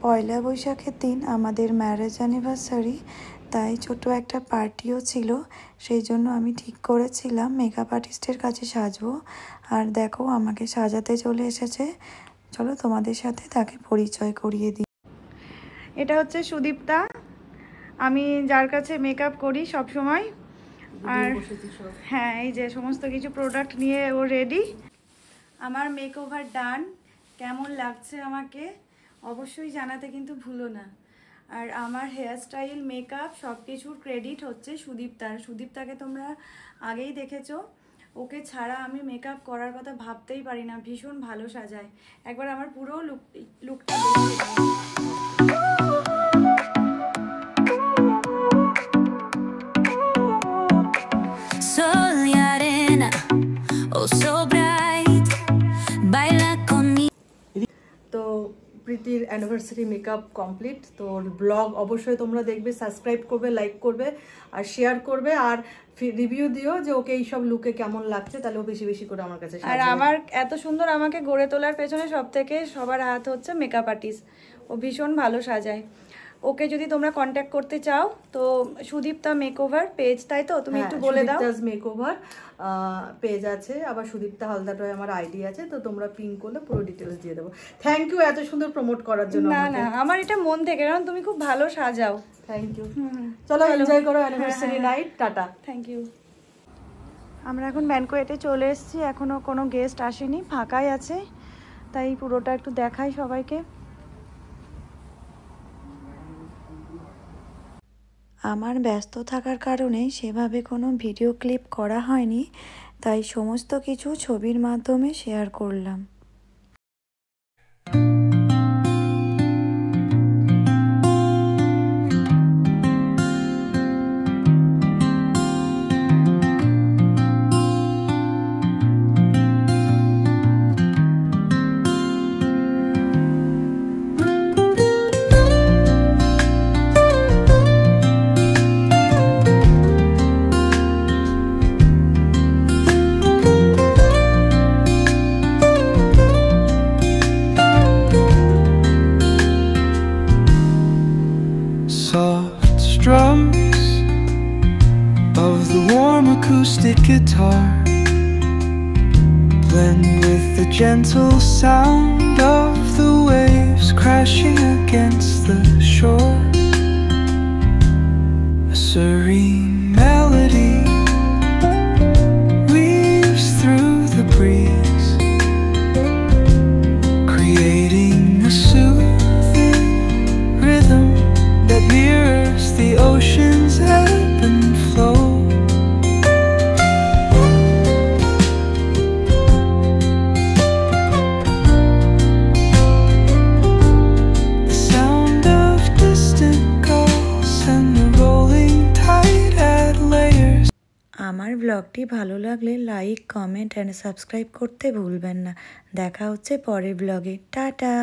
পয়লা বৈশাখের দিন আমাদের ম্যারেজ অ্যানিভার্সারি, তাই ছোট একটা পার্টিও ছিল। সেই জন্য আমি ঠিক করেছিলাম মেকআপ আর্টিস্টের কাছে সাজবো। আর দেখো আমাকে সাজাতে চলে এসেছে, চলো তোমাদের সাথে তাকে পরিচয় করিয়ে দিই। এটা হচ্ছে সুদীপ্তা, আমি যার কাছে মেকআপ করি সব সময়। আর হ্যাঁ, এই যে সমস্ত কিছু প্রোডাক্ট নিয়ে ও রেডি। আমার মেকওভার ডান। কেমন লাগছে আমাকে অবশ্যই জানাতে কিন্তু ভুলো না। আর আমার হেয়ারস্টাইল, মেকআপ সব কিছুর ক্রেডিট হচ্ছে সুদীপ্তার। সুদীপ্তাকে তোমরা আগেই দেখেছো, ওকে ছাড়া আমি মেকআপ করার কথা ভাবতেই পারি না। ভীষণ ভালো সাজায়। একবার আমার পুরো লুকটা দেখিয়ে দাও। তো প্রীতির অ্যানিভার্সারি মেকআপ কমপ্লিট। তো ব্লগ অবশ্যই তোমরা দেখবে, সাবস্ক্রাইব করবে, লাইক করবে আর শেয়ার করবে, আর রিভিউ দিও যে ওকে এইসব লুকে কেমন লাগছে, তাহলে ও বেশি বেশি করে আমার কাছে। আর আমার এত সুন্দর আমাকে গড়ে তোলার পেছনে সবার হাত হচ্ছে মেকআপ আর্টিস্ট। ও ভীষণ ভালো সাজায়। ওকে যদি তোমরা কন্ট্যাক্ট করতে চাও তো সুদীপ্তা মেকওভার পেজ, তাই তো? তুমি একটু বলে দাও। সুদীপ্তাস মেকওভার পেজ আছে, আবার সুদীপ্তা হালদার আমার আইডি আছে, তো তোমরা পিন করলে পুরো ডিটেইলস দিয়ে দেবো। থ্যাংক ইউ এত সুন্দর প্রমোট করার জন্য। না না, আমার এটা মন থেকে, কারণ তুমি খুব ভালো সাজাও। Thank you. চলো এনজয় করো anniversary night. Tata. Thank you. আমরা এখন ব্যানকোয়েটে চলে এসেছি, এখনো কোনো গেস্ট আসেনি, ফাঁকাই আছে, তাই পুরোটা একটু দেখাই সবাইকে। আমার ব্যস্ত থাকার কারণে সেভাবে কোনো ভিডিও ক্লিপ করা হয়নি, তাই সমস্ত কিছু ছবির মাধ্যমে শেয়ার করলাম। Soft strums of the warm acoustic guitar blend with the gentle sound of the waves crashing against the shore. A serene melody weaves through the breeze, creating a soothing rhythm that mirrors the ocean's ebb and flow. The sound of distant gulls and the rolling tide add layers. আমার ব্লগটি ভালো লাগলে like, comment and subscribe করতে ভুলবেন না। দেখা হচ্ছে পরের ব্লগে। টাটা।